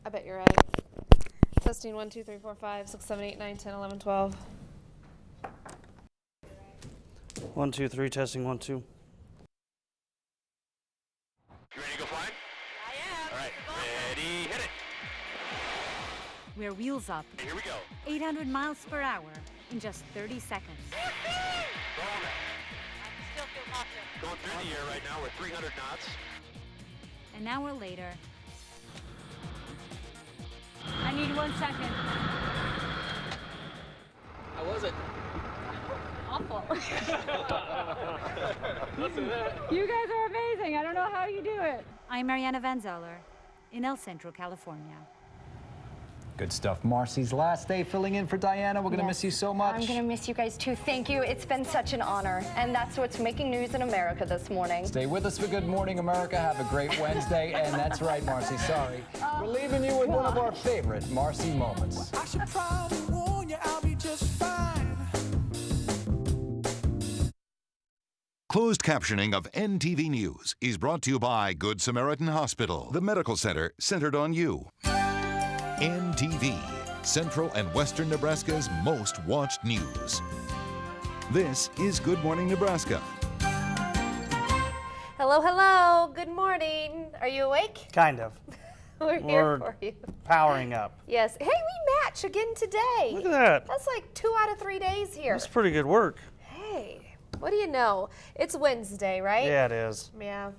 I bet you're right. Testing 1, 2, 3, 4, 5, 6, 7, 8, 9, 10, 11, 12. 1, 2, 3, testing 1, 2. You ready to go flying? I am. All right, ready, hit it. We're wheels up. Here we go. 800 miles per hour in just 30 seconds. Rolling. I still feel cautious. Going through the air right now. We're 300 knots. An hour later. I need 1 second. How was it? Awful. You guys are amazing. I don't know how you do it. I'm Mariana Van Zeller in El Centro, California. Good stuff. Marcy's last day filling in for Diana. We're going to miss you so much. I'm going to miss you guys too. Thank you. It's been such an honor. And that's what's making news in America this morning. Stay with us for Good Morning America. Have a great Wednesday. And that's right, Marcy. Sorry. We're leaving you with one of our favorite Marcy moments. I should probably warn you, I'll be just fine. Closed captioning of NTV News is brought to you by Good Samaritan Hospital, the medical center centered on you. NTV, Central and Western Nebraska's most watched news. This is Good Morning Nebraska. Hello, hello. Good morning. Are you awake? Kind of. We're here for you. Powering up. Yes. Hey, we match again today. Look at that. That's like 2 out of 3 days here. That's pretty good work. Hey, what do you know? It's Wednesday, right? Yeah, it is. Yeah.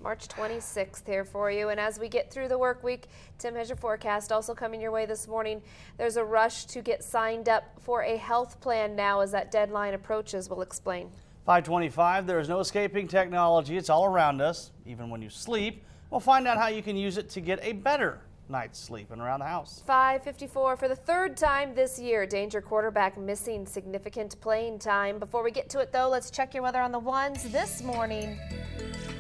March 26th here for you. And as we get through the work week, Tim has your forecast also coming your way this morning. There's a rush to get signed up for a health plan now as that deadline approaches. We'll explain. 525, there is no escaping technology. It's all around us, even when you sleep. We'll find out how you can use it to get a better night's sleep and around the house. 5:54 for the third time this year. Danger quarterback missing significant playing time. Before we get to it, though, let's check your weather on the ones this morning.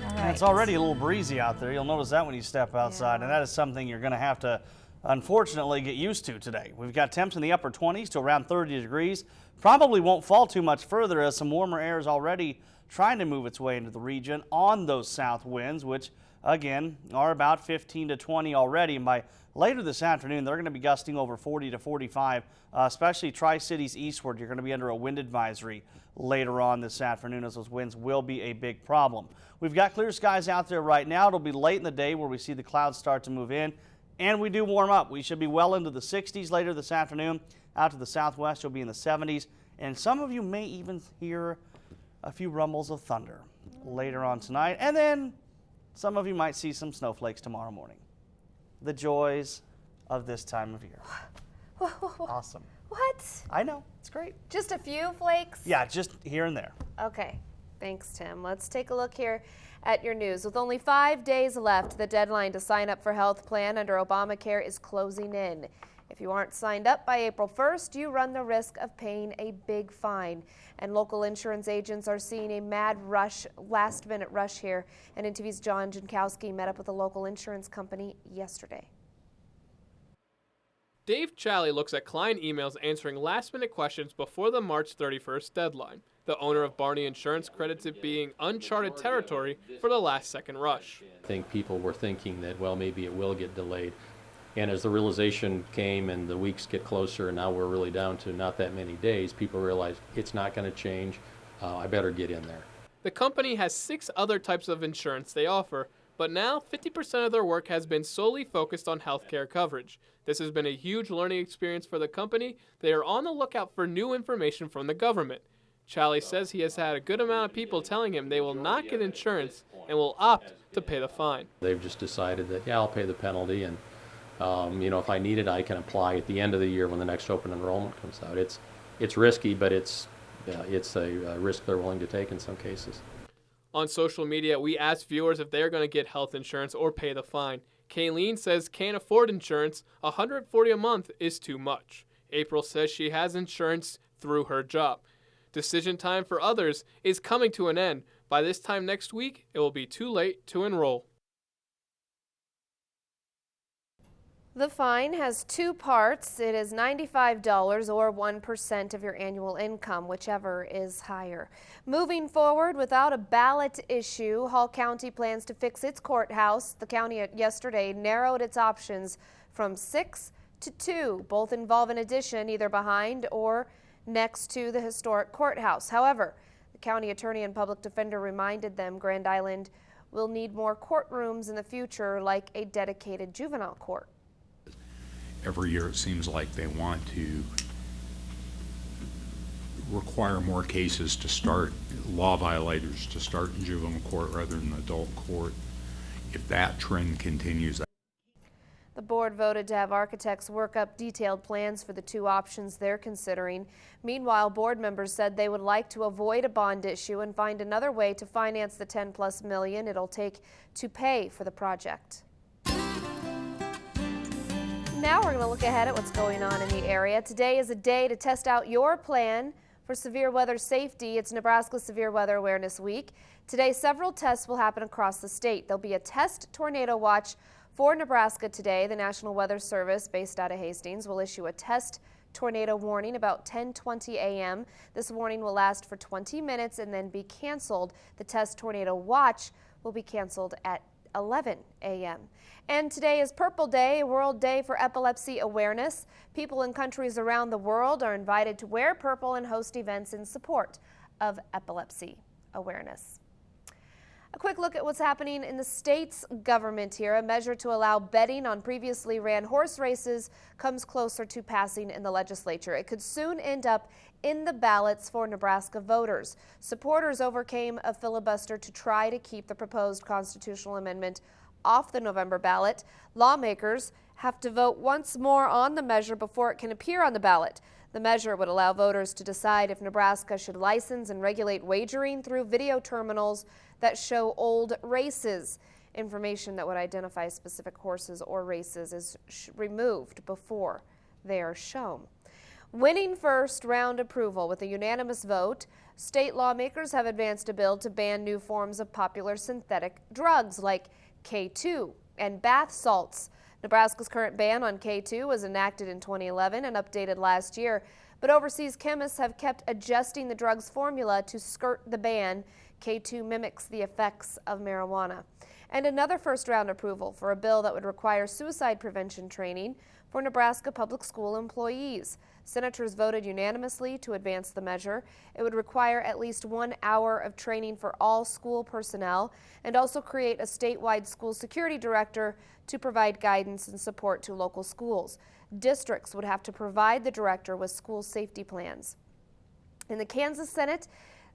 All right. It's already a little breezy out there. You'll notice that when you step outside, and that is something you're going to have to, unfortunately, get used to today. We've got temps in the upper 20s to around 30 degrees. Probably won't fall too much further as some warmer air is already trying to move its way into the region on those south winds, which, again, are about 15 to 20 already. And by later this afternoon, they're going to be gusting over 40 to 45, especially Tri-Cities eastward. You're going to be under a wind advisory later on this afternoon as those winds will be a big problem. We've got clear skies out there right now. It'll be late in the day where we see the clouds start to move in, and we do warm up. We should be well into the 60s later this afternoon. Out to the southwest, you'll be in the 70s, and some of you may even hear a few rumbles of thunder later on tonight, and then some of you might see some snowflakes tomorrow morning. The joys of this time of year. Awesome. What? I know. It's great. Just a few flakes? Yeah, just here and there. Okay. Thanks, Tim. Let's take a look here at your news. With only 5 days left, the deadline to sign up for health plan under Obamacare is closing in. If you aren't signed up by April 1st, you run the risk of paying a big fine. And local insurance agents are seeing a mad rush, last-minute rush here. And NTV's John Jankowski met up with a local insurance company yesterday. Dave Challey looks at client emails answering last-minute questions before the March 31st deadline. The owner of Barney Insurance credits it being uncharted territory for the last-second rush. I think people were thinking that, well, maybe it will get delayed. And as the realization came and the weeks get closer and now we're really down to not that many days, people realize it's not going to change. I better get in there. The company has 6 other types of insurance they offer, but now 50% of their work has been solely focused on healthcare coverage. This has been a huge learning experience for the company. They are on the lookout for new information from the government. Challey says he has had a good amount of people telling him they will not get insurance and will opt to pay the fine. They've just decided that, yeah, I'll pay the penalty, and if I need it, I can apply at the end of the year when the next open enrollment comes out. It's risky, but it's a risk they're willing to take in some cases. On social media, we asked viewers if they're going to get health insurance or pay the fine. Kayleen says can't afford insurance. $140 a month is too much. April says she has insurance through her job. Decision time for others is coming to an end. By this time next week, it will be too late to enroll. The fine has 2 parts. It is $95 or 1% of your annual income, whichever is higher. Moving forward without a ballot issue, Hall County plans to fix its courthouse. The county yesterday narrowed its options for from 6 to 2. Both involve an addition either behind or next to the historic courthouse. However, the county attorney and public defender reminded them Grand Island will need more courtrooms in the future, like a dedicated juvenile court. Every year it seems like they want to require more cases to start, law violators to start in juvenile court rather than adult court. If that trend continues. The board voted to have architects work up detailed plans for the two options they're considering. Meanwhile, board members said they would like to avoid a bond issue and find another way to finance the $10+ million it'll take to pay for the project. Now we're going to look ahead at what's going on in the area. Today is a day to test out your plan for severe weather safety. It's Nebraska Severe Weather Awareness Week. Today, several tests will happen across the state. There'll be a test tornado watch for Nebraska today. The National Weather Service, based out of Hastings, will issue a test tornado warning about 10:20 a.m. This warning will last for 20 minutes and then be canceled. The test tornado watch will be canceled at 11 a.m. And today is Purple Day, a World Day for Epilepsy Awareness. People in countries around the world are invited to wear purple and host events in support of epilepsy awareness. A quick look at what's happening in the state's government here. A measure to allow betting on previously ran horse races comes closer to passing in the legislature. It could soon end up in the ballots for Nebraska voters. Supporters overcame a filibuster to try to keep the proposed constitutional amendment off the November ballot. Lawmakers have to vote once more on the measure before it can appear on the ballot. The measure would allow voters to decide if Nebraska should license and regulate wagering through video terminals that show old races. Information that would identify specific horses or races is removed before they are shown. Winning first round approval with a unanimous vote, state lawmakers have advanced a bill to ban new forms of popular synthetic drugs like K2 and bath salts. Nebraska's current ban on K2 was enacted in 2011 and updated last year, but overseas chemists have kept adjusting the drug's formula to skirt the ban. K2 mimics the effects of marijuana. And another first-round approval for a bill that would require suicide prevention training for Nebraska public school employees. Senators voted unanimously to advance the measure. It would require at least 1 hour of training for all school personnel and also create a statewide school security director to provide guidance and support to local schools. Districts would have to provide the director with school safety plans. In the Kansas Senate,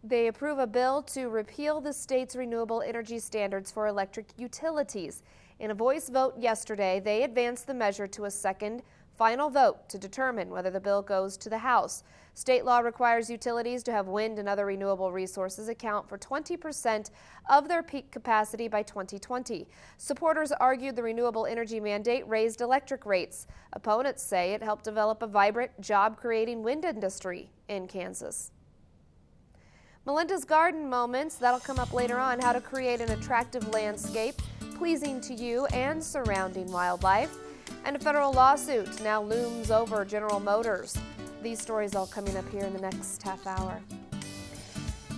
they approve a bill to repeal the state's renewable energy standards for electric utilities. In a voice vote yesterday, they advanced the measure to a second final vote to determine whether the bill goes to the House. State law requires utilities to have wind and other renewable resources account for 20% of their peak capacity by 2020. Supporters argued the renewable energy mandate raised electric rates. Opponents say it helped develop a vibrant, job-creating wind industry in Kansas. Melinda's Garden Moments, that'll come up later on, how to create an attractive landscape pleasing to you and surrounding wildlife. And a federal lawsuit now looms over General Motors. These stories all coming up here in the next half hour.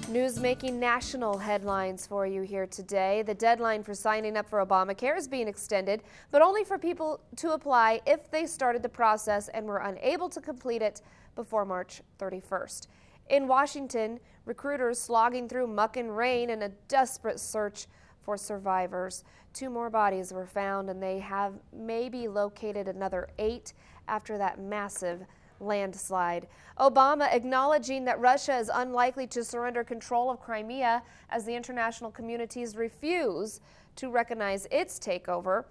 News making national headlines for you here today. The deadline for signing up for Obamacare is being extended, but only for people to apply if they started the process and were unable to complete it before March 31st. In Washington, recruiters slogging through muck and rain in a desperate search for survivors. 2 more bodies were found, and they have maybe located another 8 after that massive landslide. Obama acknowledging that Russia is unlikely to surrender control of Crimea as the international communities refuse to recognize its takeover.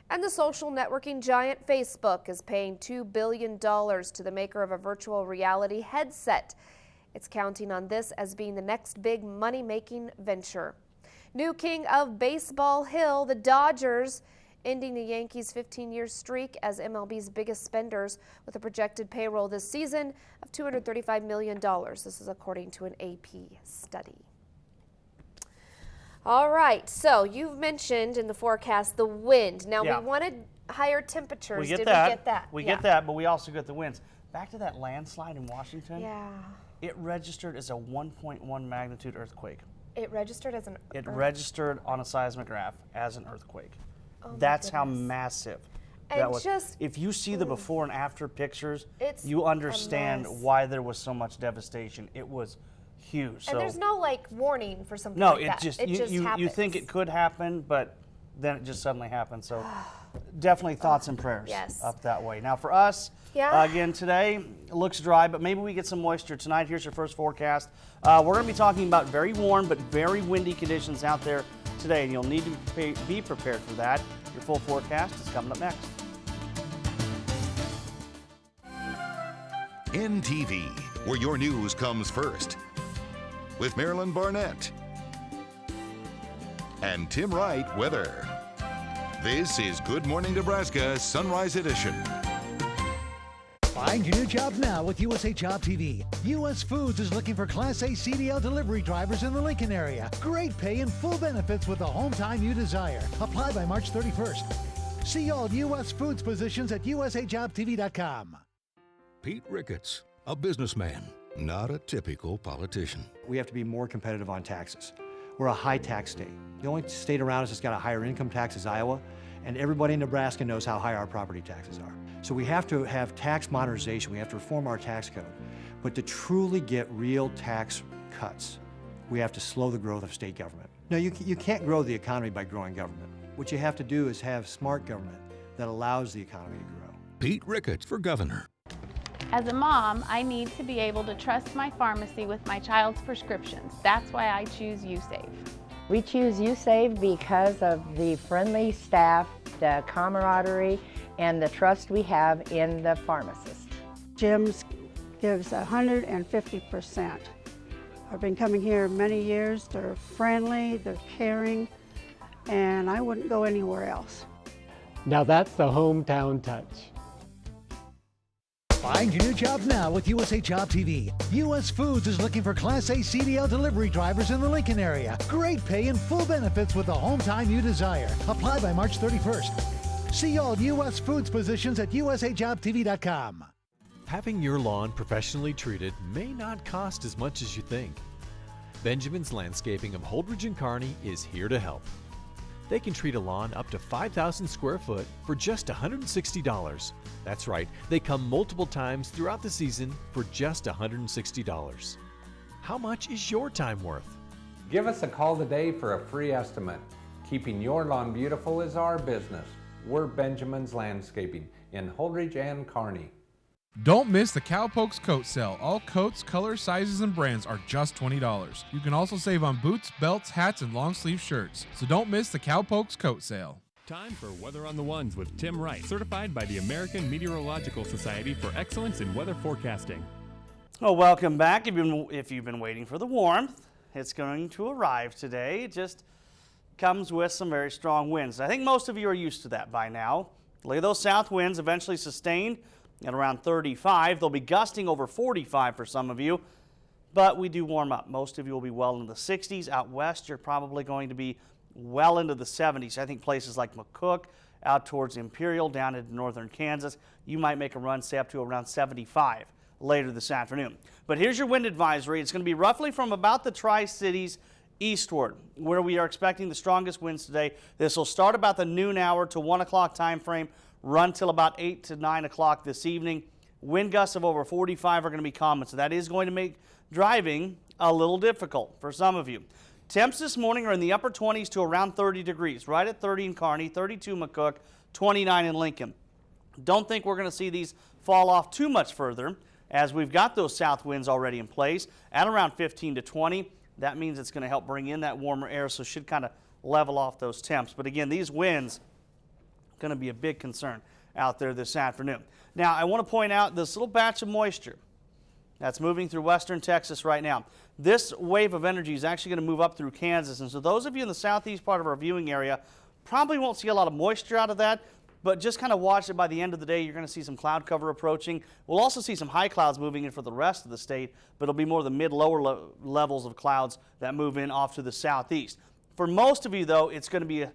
And the social networking giant Facebook is paying $2 billion to the maker of a virtual reality headset. It's counting on this as being the next big money-making venture. New king of Baseball Hill, the Dodgers, ending the Yankees' 15-year streak as MLB's biggest spenders with a projected payroll this season of $235 million. This is according to an AP study. All right, so you've mentioned in the forecast the wind. Now, we wanted higher temperatures. Did we get that? We get that, but we also get the winds. Back to that landslide in Washington. Yeah. It registered as a 1.1 magnitude earthquake. It registered as an It registered on a seismograph as an earthquake. Oh, that's how massive And just if you see the before and after pictures, It's you a understand mess. why there was so much devastation. It was huge. And there's no like warning for something no, like it that. just It just you happens. think it could happen, but then it just suddenly happened. So definitely thoughts and prayers yes. up that way. Now for us, again today it looks dry, but maybe we get some moisture tonight. Here's your first forecast. We're going to be talking about very warm but very windy conditions out there today, and you'll need to be prepared for that. Your full forecast is coming up next. NTV, where your news comes first. With Marilyn Barnett and Tim Wright weather. This is Good Morning Nebraska Sunrise Edition. Find your new job now with USA Job TV. U.S. Foods is looking for Class A CDL delivery drivers in the Lincoln area. Great pay and full benefits with the home time you desire. Apply by March 31st. See all U.S. Foods positions at usajobtv.com. Pete Ricketts, a businessman, not a typical politician. We have to be more competitive on taxes. We're a high tax state. The only state around us that's got a higher income tax is Iowa, and everybody in Nebraska knows how high our property taxes are. So we have to have tax modernization. We have to reform our tax code. But to truly get real tax cuts, we have to slow the growth of state government. No, you can't grow the economy by growing government. What you have to do is have smart government that allows the economy to grow. Pete Ricketts for governor. As a mom, I need to be able to trust my pharmacy with my child's prescriptions. That's why I choose USave. We choose USave because of the friendly staff, the camaraderie, and the trust we have in the pharmacist. Jim's gives 150%. I've been coming here many years. They're friendly, they're caring, and I wouldn't go anywhere else. Now that's the hometown touch. Find your new job now with USA Job TV. U.S. Foods is looking for Class A CDL delivery drivers in the Lincoln area. Great pay and full benefits with the home time you desire. Apply by March 31st. See all U.S. Foods positions at usajobtv.com. Having your lawn professionally treated may not cost as much as you think. Benjamin's Landscaping of Holdridge and Kearney is here to help. They can treat a lawn up to 5,000 square foot for just $160. That's right, they come multiple times throughout the season for just $160. How much is your time worth? Give us a call today for a free estimate. Keeping your lawn beautiful is our business. We're Benjamin's Landscaping in Holdridge and Kearney. Don't miss the Cowpokes coat sale. All coats, colors, sizes, and brands are just $20. You can also save on boots, belts, hats, and long sleeve shirts. So don't miss the Cowpokes coat sale. Time for Weather on the Ones with Tim Wright, certified by the American Meteorological Society for excellence in weather forecasting. Well, welcome back. If you've been waiting for the warmth, it's going to arrive today. It just comes with some very strong winds. I think most of you are used to that by now. Look at those south winds eventually sustained at around 35. They'll be gusting over 45 for some of you, but we do warm up. Most of you will be well into the 60s. Out west, you're probably going to be well into the 70s. I think places like McCook, out towards Imperial, down into northern Kansas, you might make a run, say up to around 75 later this afternoon. But here's your wind advisory. It's going to be roughly from about the Tri-Cities eastward, where we are expecting the strongest winds today. This will start about the noon hour to 1 o'clock time frame, run till about 8 to 9 o'clock this evening. Wind gusts of over 45 are going to be common, so that is going to make driving a little difficult for some of you. Temps this morning are in the upper 20s to around 30 degrees, right at 30 in Kearney, 32 McCook, 29 in Lincoln. Don't think we're going to see these fall off too much further, as we've got those south winds already in place at around 15 to 20. That means it's going to help bring in that warmer air, so should kind of level off those temps. But again, these winds going to be a big concern out there this afternoon. Now, I want to point out this little batch of moisture that's moving through western Texas right now. This wave of energy is actually going to move up through Kansas, and so those of you in the southeast part of our viewing area probably won't see a lot of moisture out of that, but just kind of watch it. By the end of the day, you're going to see some cloud cover approaching. We'll also see some high clouds moving in for the rest of the state, but it'll be more the mid-lower levels of clouds that move in off to the southeast. For most of you, though, it's going to be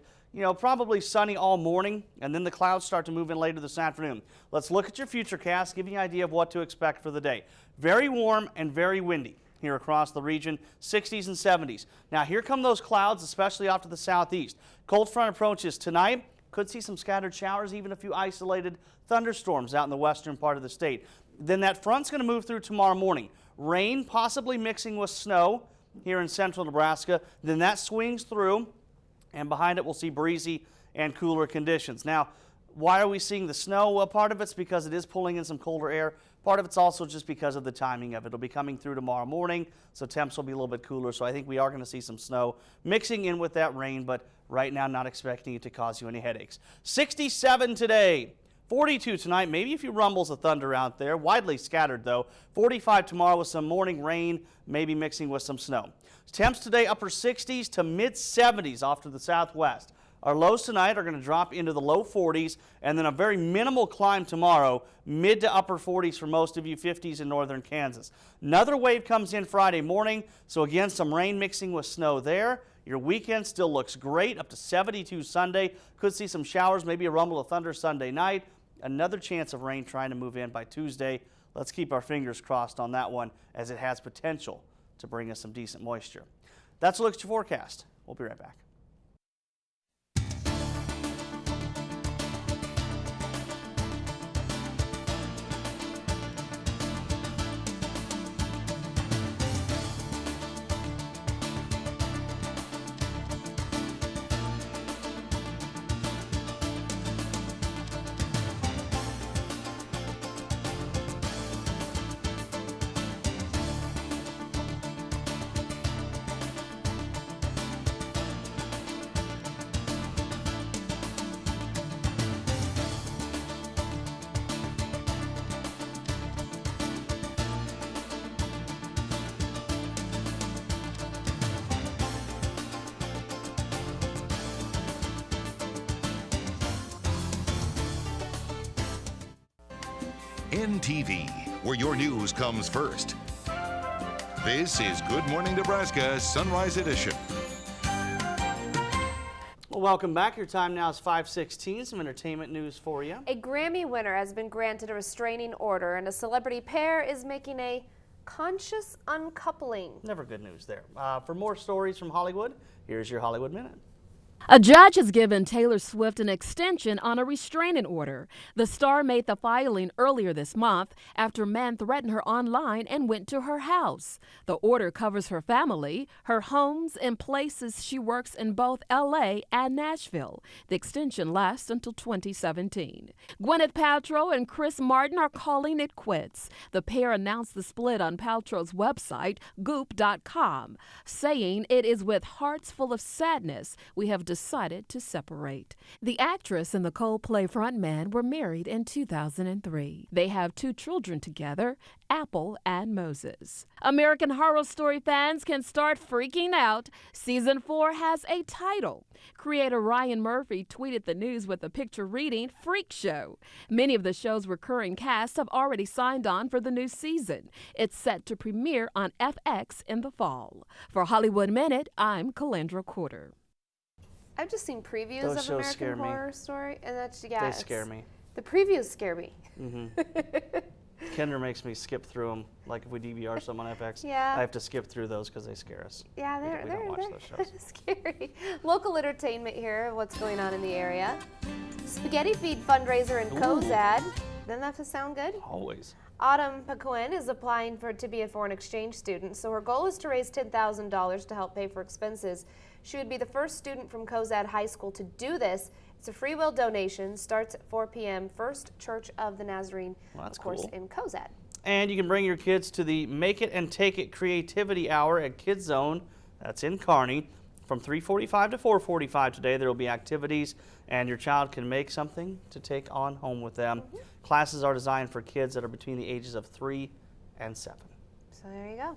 probably sunny all morning, and then the clouds start to move in later this afternoon. Let's look at your futurecast, give you an idea of what to expect for the day. Very warm and very windy here across the region, 60s and 70s. Now, here come those clouds, especially off to the southeast. Cold front approaches tonight. Could see some scattered showers, even a few isolated thunderstorms out in the western part of the state. Then that front's going to move through tomorrow morning. Rain possibly mixing with snow here in central Nebraska. Then that swings through, and behind it we'll see breezy and cooler conditions. Now, why are we seeing the snow? Well, part of it's because it is pulling in some colder air. Part of it's also just because of the timing of it. It'll be coming through tomorrow morning, so temps will be a little bit cooler. So I think we are going to see some snow mixing in with that rain, but right now not expecting it to cause you any headaches. 67 today, 42 tonight. Maybe a few rumbles of thunder out there, widely scattered though. 45 tomorrow with some morning rain, maybe mixing with some snow. Temps today upper 60s to mid 70s off to the southwest. Our lows tonight are going to drop into the low 40s, and then a very minimal climb tomorrow, mid to upper 40s for most of you, 50s in northern Kansas. Another wave comes in Friday morning, so again, some rain mixing with snow there. Your weekend still looks great, up to 72 Sunday. Could see some showers, maybe a rumble of thunder Sunday night. Another chance of rain trying to move in by Tuesday. Let's keep our fingers crossed on that one, as it has potential to bring us some decent moisture. That's a look at your forecast. We'll be right back. NTV, where your news comes first. This is Good Morning Nebraska Sunrise Edition. Well, welcome back. Your time now is 5:16. Some entertainment news for you. A Grammy winner has been granted a restraining order, and a celebrity pair is making a conscious uncoupling. Never good news there. For more stories from Hollywood, here's your Hollywood Minute. A judge has given Taylor Swift an extension on a restraining order. The star made the filing earlier this month after men threatened her online and went to her house. The order covers her family, her homes, and places she works in both L.A. and Nashville. The extension lasts until 2017. Gwyneth Paltrow and Chris Martin are calling it quits. The pair announced the split on Paltrow's website, goop.com, saying it is with hearts full of sadness we have decided to separate. The actress and the Coldplay frontman were married in 2003. They have 2 children together, Apple and Moses. American Horror Story fans can start freaking out. Season 4 has a title. Creator Ryan Murphy tweeted the news with a picture reading Freak Show. Many of the show's recurring cast have already signed on for the new season. It's set to premiere on FX in the fall. For Hollywood Minute, I'm Calendra Quarter. I've just seen previews Those of shows American scare me. Horror Story, and that's They scare me. The previews scare me. Kendra makes me skip through them. Like if we DVR some on FX, Yeah. I have to skip through those because they scare us. Yeah, we don't watch those shows. scary. Local entertainment here, what's going on in the area. Spaghetti Feed fundraiser in Cozad. Doesn't that sound good? Always. Autumn Paquin is applying to be a foreign exchange student, so her goal is to raise $10,000 to help pay for expenses. She would be the first student from Cozad High School to do this. It's a free will donation, starts at 4 p.m. First Church of the Nazarene, of course, cool. in Cozad. And you can bring your kids to the Make It and Take It Creativity Hour at Kids Zone. That's in Kearney. From 3:45 to 4:45 today, there will be activities, and your child can make something to take on home with them. Classes are designed for kids that are between the ages of 3 and 7. So there you go.